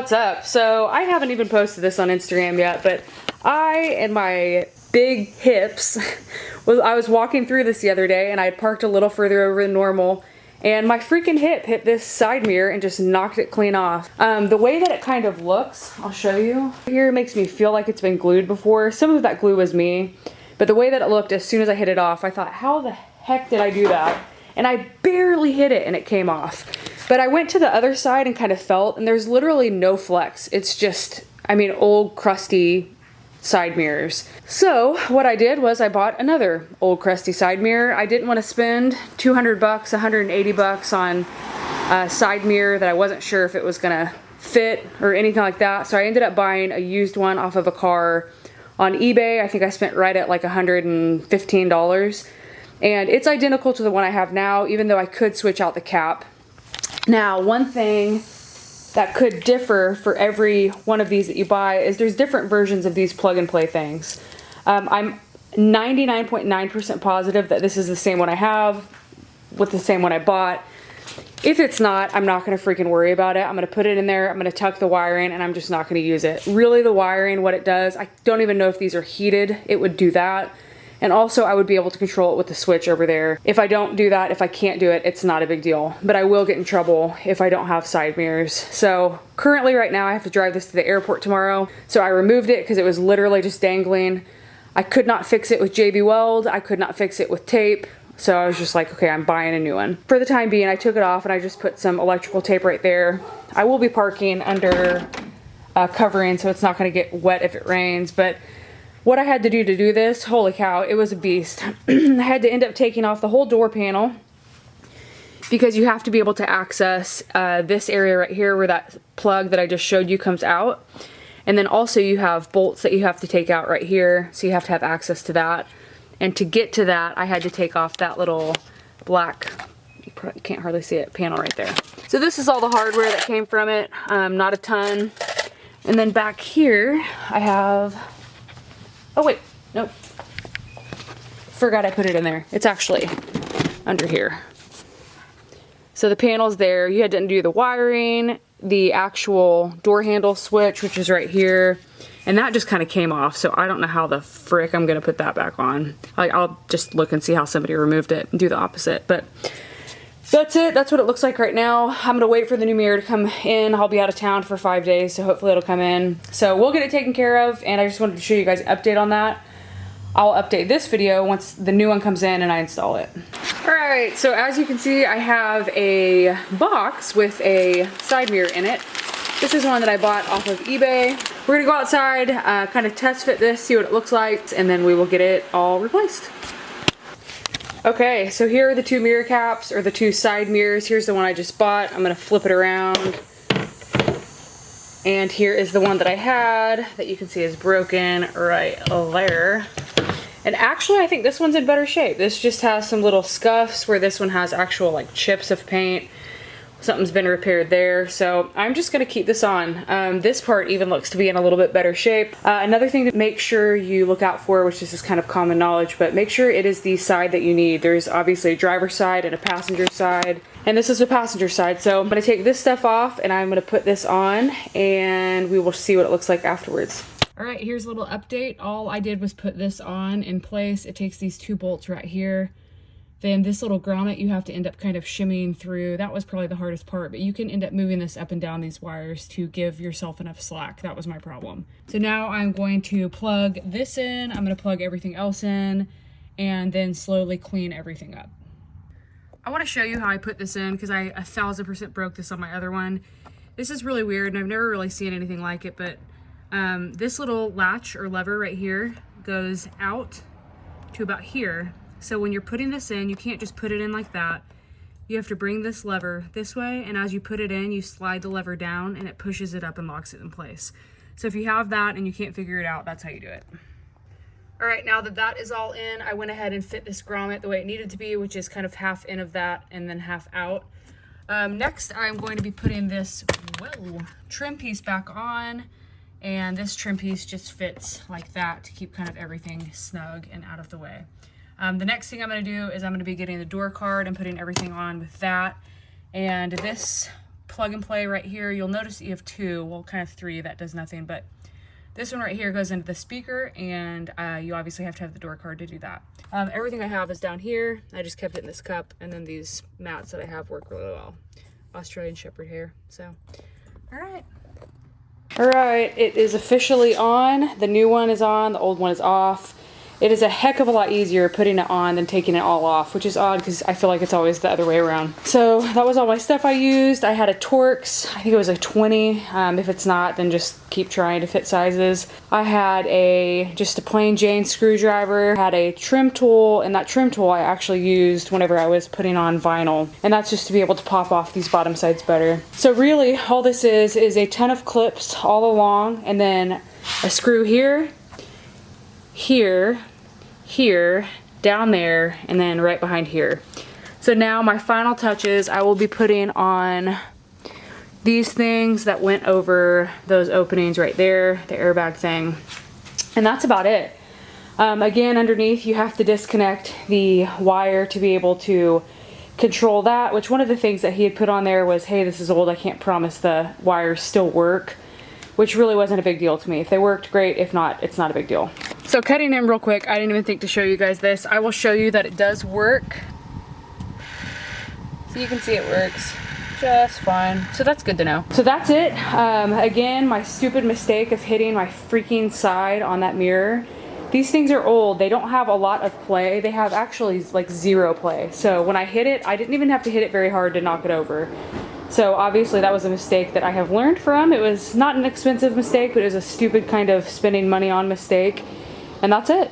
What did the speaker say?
What's up? So I haven't even posted this on Instagram yet, but I and my big hips, I was walking through this the other day and I had parked a little further over than normal and my freaking hip hit this side mirror and just knocked it clean off. The way that it kind of looks, I'll show you. Here makes me feel like it's been glued before. Some of that glue was me, but the way that it looked as soon as I hit it off, I thought, how the heck did I do that? And I barely hit it and it came off. But I went to the other side and kind of felt, and there's literally no flex. It's just, I mean, old crusty side mirrors. So what I did was I bought another old crusty side mirror. I didn't want to spend 200 bucks, 180 bucks on a side mirror that I wasn't sure if it was gonna fit or anything like that. So I ended up buying a used one off of a car on eBay. I think I spent right at like $115. And it's identical to the one I have now, even though I could switch out the cap. Now, one thing that could differ for every one of these that you buy is there's different versions of these plug and play things. I'm 99.9% positive that this is the same one I have with the same one I bought. If it's not, I'm not going to freaking worry about it. I'm going to put it in there, I'm going to tuck the wire in, and I'm just not going to use it. Really, the wiring, what it does, I don't even know if these are heated. It would do that. And also I would be able to control it with the switch over there. If I don't do that, if I can't do it, it's not a big deal. But I will get in trouble if I don't have side mirrors. So currently right now I have to drive this to the airport tomorrow. So I removed it because it was literally just dangling. I could not fix it with JB Weld. I could not fix it with tape. So I was just like, okay, I'm buying a new one. For the time being, I took it off and I just put some electrical tape right there. I will be parking under covering so it's not gonna get wet if it rains. But what I had to do this, holy cow, it was a beast. I had to end up taking off the whole door panel because you have to be able to access this area right here where that plug that I just showed you comes out. And then also you have bolts that you have to take out right here, so you have to have access to that. And to get to that, I had to take off that little black, you can't hardly see it, panel right there. So this is all the hardware that came from it, not a ton. And then back here, I have, oh wait, nope. Forgot I put it in there. It's actually under here. So the panel's there. You had to undo the wiring, the actual door handle switch, which is right here. And that just kind of came off. So I don't know how the frick I'm gonna put that back on. Like, I'll just look and see how somebody removed it and do the opposite. But that's it. That's what it looks like right now. I'm gonna wait for the new mirror to come in. I'll be out of town for 5 days, so hopefully it'll come in. So we'll get it taken care of, and I just wanted to show you guys an update on that. I'll update this video once the new one comes in and I install it. All right, so as you can see, I have a box with a side mirror in it. This is one that I bought off of eBay. We're gonna go outside, kind of test fit this, see what it looks like, and then we will get it all replaced. Okay, so here are the two mirror caps, or the two side mirrors. Here's the one I just bought. I'm gonna flip it around. And here is the one that I had that you can see is broken right there. And actually, I think this one's in better shape. This just has some little scuffs where this one has actual like chips of paint. Something's been repaired there, so I'm just gonna keep this on. This part even looks to be in a little bit better shape. Another thing to make sure you look out for, which is just kind of common knowledge, but make sure it is the side that you need. There's obviously a driver's side and a passenger side, and this is the passenger side. So I'm gonna take this stuff off and I'm gonna put this on and we will see what it looks like afterwards. All right, here's a little update. All I did was put this on in place. It takes these two bolts right here. Then this little grommet you have to end up kind of shimmying through. That was probably the hardest part, but you can end up moving this up and down these wires to give yourself enough slack. That was my problem. So now I'm going to plug this in, I'm gonna plug everything else in, and then slowly clean everything up. I wanna show you how I put this in because I 1000% broke this on my other one. This is really weird and I've never really seen anything like it, but this little latch or lever right here goes out to about here. So when you're putting this in, you can't just put it in like that. You have to bring this lever this way, and as you put it in, you slide the lever down and it pushes it up and locks it in place. So if you have that and you can't figure it out, that's how you do it. All right, now that that is all in, I went ahead and fit this grommet the way it needed to be, which is kind of half in of that and then half out. Next, I'm going to be putting this trim piece back on, and this trim piece just fits like that to keep kind of everything snug and out of the way. The next thing I'm gonna do is I'm gonna be getting the door card and putting everything on with that. And this plug and play right here. You'll notice that you have two, well, kind of three, that does nothing, but this one right here goes into the speaker, and you obviously have to have the door card to do that. Everything I have is down here. I just kept it in this cup, and then these mats that I have work really well. Australian Shepherd hair, so, all right. All right, it is officially on. The new one is on, the old one is off. It is a heck of a lot easier putting it on than taking it all off, which is odd because I feel like it's always the other way around. So that was all my stuff I used. I had a Torx, I think it was a 20. If it's not, then just keep trying to fit sizes. I had just a plain Jane screwdriver, had a trim tool, and that trim tool I actually used whenever I was putting on vinyl. And that's just to be able to pop off these bottom sides better. So really, all this is a ton of clips all along, and then a screw here, here, here, down there, and then right behind here. So now my final touches, I will be putting on these things that went over those openings right there, the airbag thing, and that's about it. Again, underneath you have to disconnect the wire to be able to control that, which one of the things that he had put on there was, hey, this is old, I can't promise the wires still work, which really wasn't a big deal to me. If they worked, great. If not, it's not a big deal. So cutting in real quick, I didn't even think to show you guys this. I will show you that it does work. So you can see it works just fine. So that's good to know. So that's it. Again, my stupid mistake of hitting my freaking side on that mirror. These things are old. They don't have a lot of play. They have actually like zero play. So when I hit it, I didn't even have to hit it very hard to knock it over. So obviously that was a mistake that I have learned from. It was not an expensive mistake, but it was a stupid kind of spending money on mistake. And that's it.